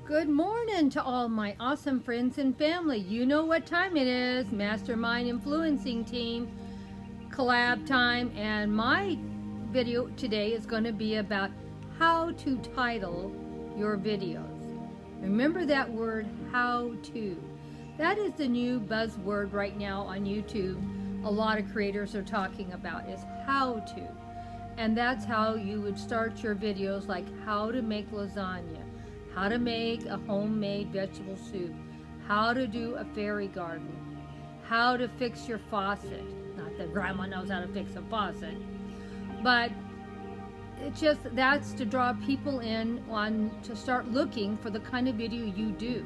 Good morning to all my awesome friends and family. You know what time it is. Mastermind Influencing Team collab time, and my video today is going to be about how to title your videos. Remember that word, how to. That is the new buzzword right now on YouTube. A lot of creators are talking about is how to. And that's how you would start your videos, like how to make lasagna, how to make a homemade vegetable soup, how to do a fairy garden, how to fix your faucet. Not that grandma knows how to fix a faucet, but it's just, that's to draw people in on to start looking for the kind of video you do.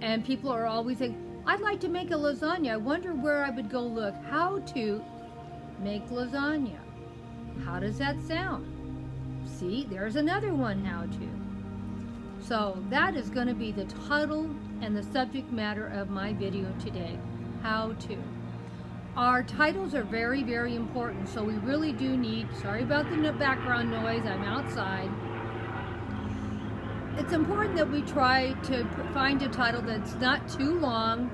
And people are always saying, I'd like to make a lasagna. I wonder where I would go look. How to make lasagna. How does that sound? See, there's another one, how to. So that is going to be the title and the subject matter of my video today, how to. Our titles are very, very important, so we really do need, sorry about the background noise, I'm outside. It's important that we try to find a title that's not too long,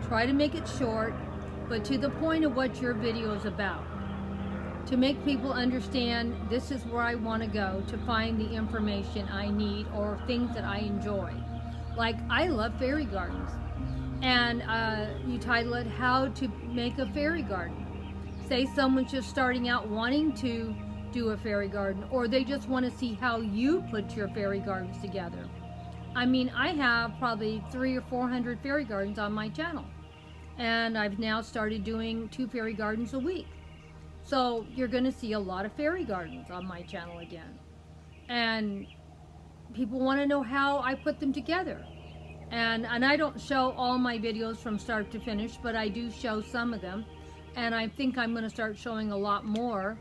try to make it short, but to the point of what your video is about. To make people understand this is where I want to go to find the information I need or things that I enjoy. Like, I love fairy gardens. And you title it, how to make a fairy garden. Say someone's just starting out wanting to do a fairy garden, or they just want to see how you put your fairy gardens together. I mean, I have probably 300 or 400 fairy gardens on my channel. And I've now started doing 2 fairy gardens a week. So you're going to see a lot of fairy gardens on my channel again. And people want to know how I put them together. And I don't show all my videos from start to finish, but I do show some of them. And I think I'm going to start showing a lot more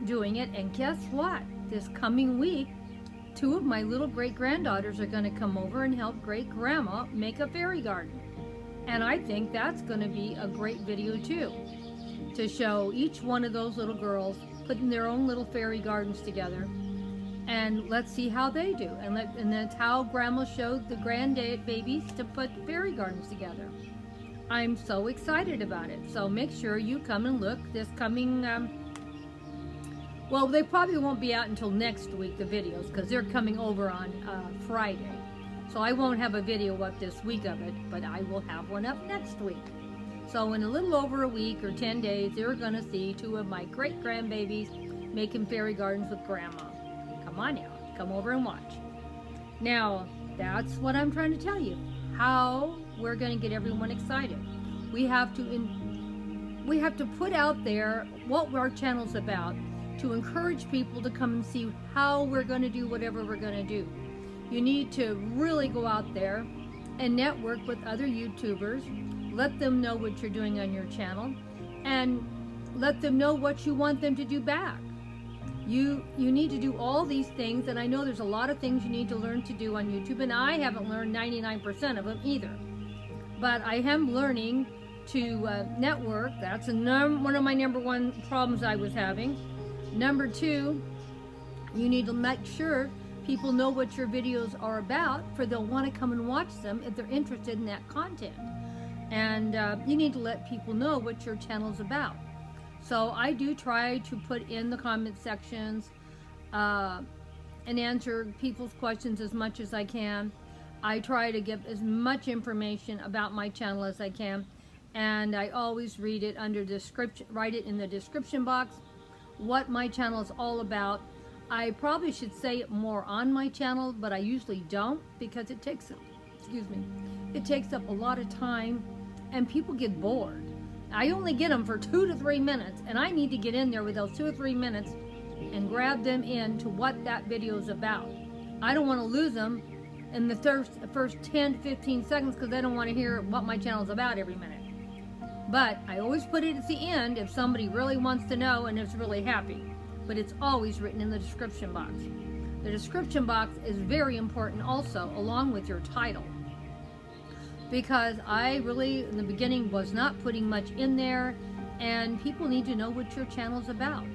doing it. And guess what? This coming week, 2 of my little great-granddaughters are going to come over and help great-grandma make a fairy garden. And I think that's going to be a great video too, to show each one of those little girls putting their own little fairy gardens together. And let's see how they do. And that's how Grandma showed the grandbabies to put fairy gardens together. I'm so excited about it. So make sure you come and look this coming, well, they probably won't be out until next week, the videos, because they're coming over on Friday. So I won't have a video up this week of it, but I will have one up next week. So in a little over a week or 10 days, you're going to see 2 of my great-grandbabies making fairy gardens with Grandma. Come on now, come over and watch. Now, that's what I'm trying to tell you, how we're going to get everyone excited. We have to put out there what our channel's about to encourage people to come and see how we're going to do whatever we're going to do. You need to really go out there and network with other YouTubers. Let them know what you're doing on your channel, and let them know what you want them to do back. You need to do all these things, and I know there's a lot of things you need to learn to do on YouTube, and I haven't learned 99% of them either. But I am learning to network. That's one of my number 1 problems I was having. Number 2, you need to make sure people know what your videos are about, for they'll want to come and watch them if they're interested in that content. And you need to let people know what your channel's about. So I do try to put in the comment sections and answer people's questions as much as I can. I try to give as much information about my channel as I can, and I always read it under description, write it in the description box, what my channel is all about. I probably should say it more on my channel, but I usually don't, because it takes, it takes up a lot of time, and people get bored. I only get them for 2 to 3 minutes, and I need to get in there with those 2 or 3 minutes and grab them into what that video is about. I don't want to lose them in the first 10 to 15 seconds, because I don't want to hear what my channel is about every minute. But I always put it at the end if somebody really wants to know and is really happy. But it's always written in the description box. The description box is very important also, along with your title. Because I really, in the beginning, was not putting much in there, and people need to know what your channel's about.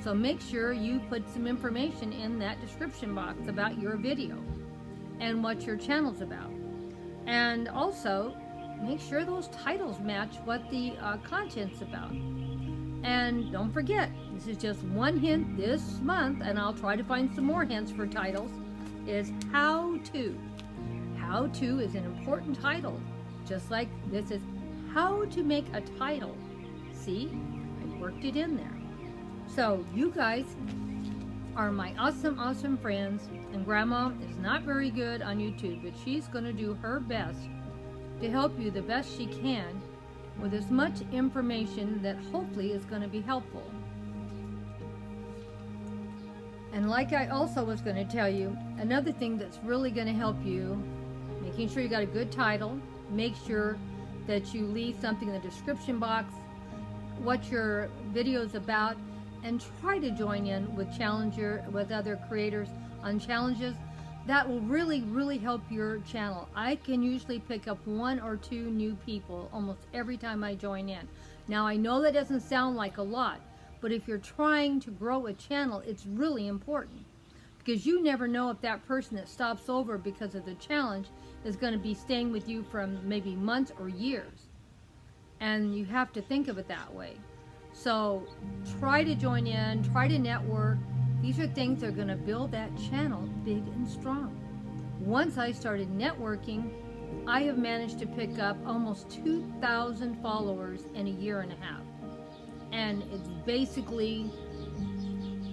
So make sure you put some information in that description box about your video and what your channel's about. And also, make sure those titles match what the content's about. And don't forget, this is just one hint this month, and I'll try to find some more hints for titles, is how to. How to is an important title, just like this is how to make a title. See, I worked it in there. So you guys are my awesome friends, and Grandma is not very good on YouTube, but she's going to do her best to help you the best she can with as much information that hopefully is going to be helpful. And like I also was going to tell you, another thing that's really going to help you, making sure you got a good title, make sure that you leave something in the description box, what your video is about, and try to join in with with other creators on challenges. That will really help your channel. I can usually pick up 1 or 2 new people almost every time I join in. Now I know that doesn't sound like a lot, but if you're trying to grow a channel, it's really important, because you never know if that person that stops over because of the challenge is going to be staying with you from maybe months or years. And you have to think of it that way. So try to join in, try to network. These are things that are going to build that channel big and strong. Once I started networking, I have managed to pick up almost 2,000 followers in a year and a half. And it's basically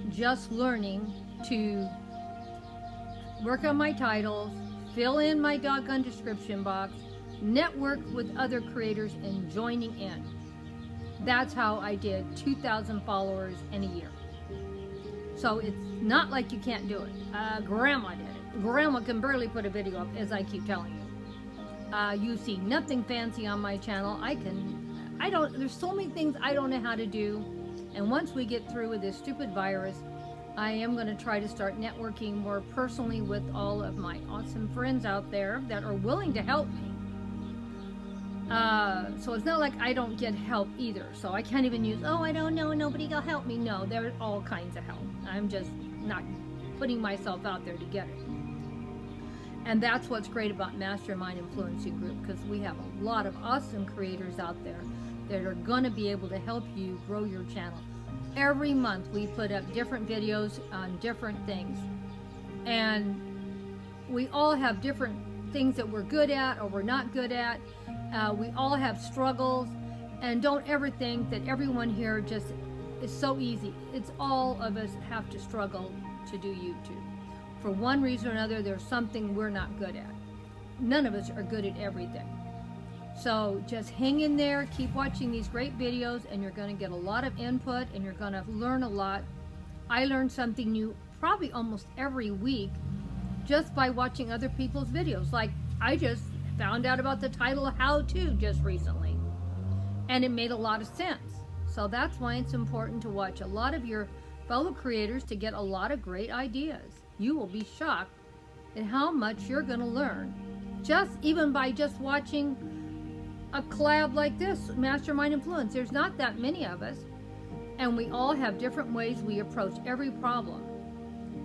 just learning to work on my titles, fill in my doggone description box, network with other creators, and joining in. That's how I did 2,000 followers in a year. So it's not like you can't do it. Grandma did it. Grandma can barely put a video up, as I keep telling you. You see nothing fancy on my channel. There's so many things I don't know how to do. And once we get through with this stupid virus, I am going to try to start networking more personally with all of my awesome friends out there that are willing to help me. So it's not like I don't get help either. So I can't even use, I don't know, nobody will help me. No, there's all kinds of help. I'm just not putting myself out there to get it. And that's what's great about MasterMind Influencing Group, because we have a lot of awesome creators out there that are going to be able to help you grow your channel. Every month we put up different videos on different things. And we all have different things that we're good at or we're not good at. We all have struggles, and don't ever think that everyone here just is so easy. It's all of us have to struggle to do YouTube. For one reason or another, there's something we're not good at. None of us are good at everything. So just hang in there, keep watching these great videos, and you're going to get a lot of input, and you're going to learn a lot. I learn something new probably almost every week just by watching other people's videos. Like, I just found out about the title How To just recently, and it made a lot of sense. So that's why it's important to watch a lot of your fellow creators to get a lot of great ideas. You will be shocked at how much you're going to learn even by just watching a collab like this, MasterMind Influence. There's not that many of us, and we all have different ways we approach every problem.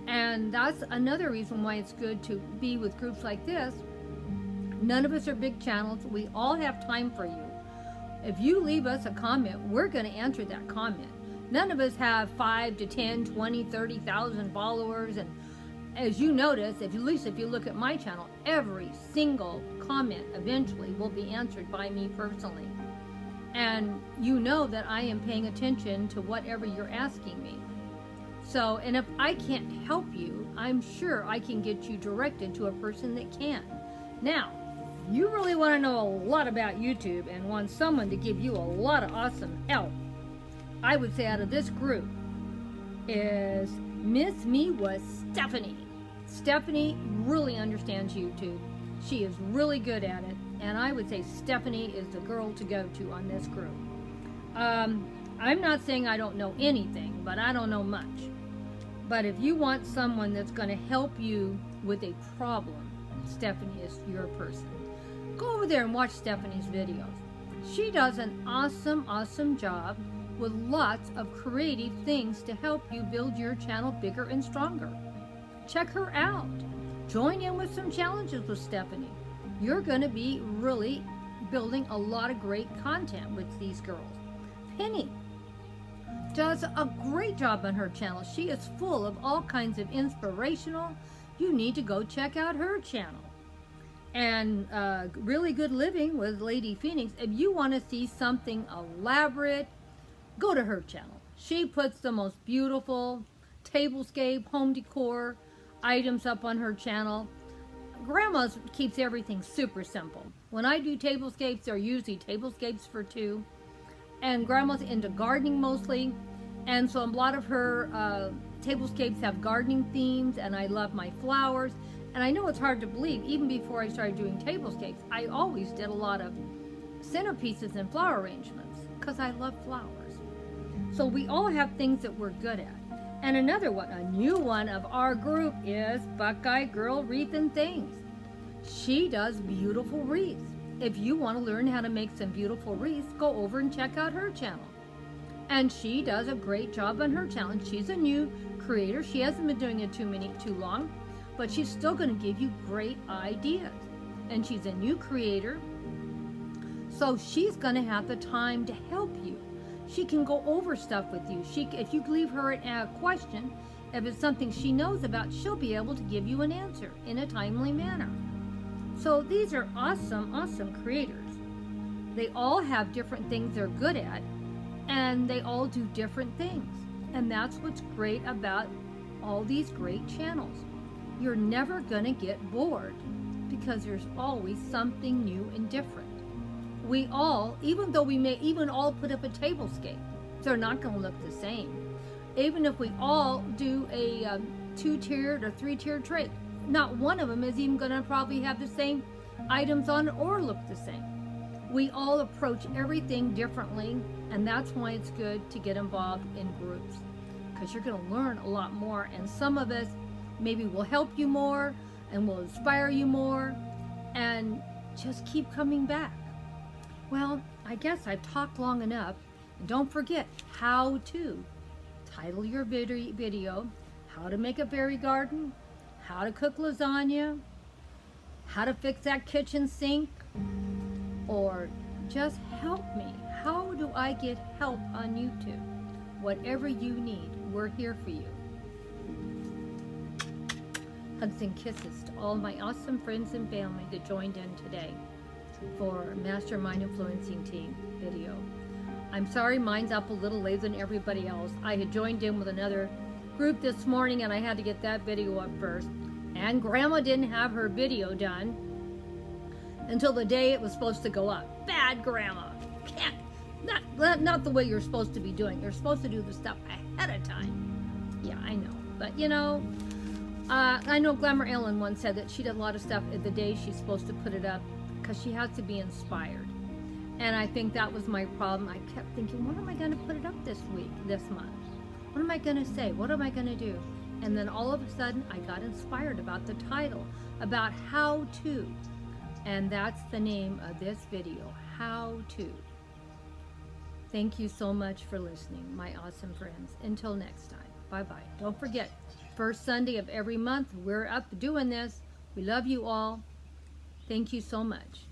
And that's another reason why it's good to be with groups like this. None of us are big channels. We all have time for you. If you leave us a comment, we're going to answer that comment. None of us have 5 to 10, 20, 30,000 followers. And as you notice, at least if you look at my channel, every single comment eventually will be answered by me personally. And you know that I am paying attention to whatever you're asking me. So, and if I can't help you, I'm sure I can get you directed to a person that can. Now, you really want to know a lot about YouTube and want someone to give you a lot of awesome help, I would say out of this group is Miss Me was Stephanie. Stephanie really understands YouTube. She is really good at it, and I would say Stephanie is the girl to go to on this group. I'm not saying I don't know anything, but I don't know much. But if you want someone that's going to help you with a problem, Stephanie is your person. Go over there and watch Stephanie's videos. She does an awesome job with lots of creative things to help you build your channel bigger and stronger. Check her out. Join in with some challenges with Stephanie. You're going to be really building a lot of great content with these girls. Penny does a great job on her channel. She is full of all kinds of inspirational. You need to go check out her channel. And Really Good Living with Lady Phoenix. If you want to see something elaborate, go to her channel. She puts the most beautiful tablescape, home decor items up on her channel. Grandma's keeps everything super simple. When I do tablescapes, they're usually tablescapes for two. And Grandma's into gardening mostly. And so a lot of her tablescapes have gardening themes, and I love my flowers. And I know it's hard to believe, even before I started doing tablescapes, I always did a lot of centerpieces and flower arrangements because I love flowers. So we all have things that we're good at. And another one, a new one of our group is Buckeye Girl Wreath and Things. She does beautiful wreaths. If you want to learn how to make some beautiful wreaths, go over and check out her channel. And she does a great job on her channel. She's a new creator. She hasn't been doing it too long, but she's still going to give you great ideas. And she's a new creator, so she's going to have the time to help you. She can go over stuff with you. If you leave her a question, if it's something she knows about, she'll be able to give you an answer in a timely manner. So these are awesome, awesome creators. They all have different things they're good at, and they all do different things. And that's what's great about all these great channels. You're never going to get bored because there's always something new and different. We all, even though we may even all put up a tablescape, they're not going to look the same. Even if we all do a 2-tiered or 3-tiered tray, not one of them is even going to probably have the same items on it or look the same. We all approach everything differently, and that's why it's good to get involved in groups, because you're going to learn a lot more, and some of us maybe will help you more and will inspire you more, and just keep coming back. Well, I guess I've talked long enough. And don't forget how to title your video, how to make a fairy garden, how to cook lasagna, how to fix that kitchen sink, or just help me. How do I get help on YouTube? Whatever you need, we're here for you. Hugs and kisses to all my awesome friends and family that joined in today for MasterMind Influencing Team video. I'm sorry mine's up a little later than everybody else. I had joined in with another group this morning and I had to get that video up first. And Grandma didn't have her video done until the day it was supposed to go up. Bad Grandma. Can't, not the way you're supposed to be doing. You're supposed to do the stuff ahead of time. Yeah, I know. But you know, I know Glamour Ellen once said that she did a lot of stuff the day she's supposed to put it up because she has to be inspired. And I think that was my problem. I kept thinking, what am I going to put it up this month? What am I going to say? What am I going to do? And then all of a sudden, I got inspired about the title, about how to. And that's the name of this video, How To. Thank you so much for listening, my awesome friends. Until next time, bye-bye. Don't forget, first Sunday of every month, we're up doing this. We love you all. Thank you so much.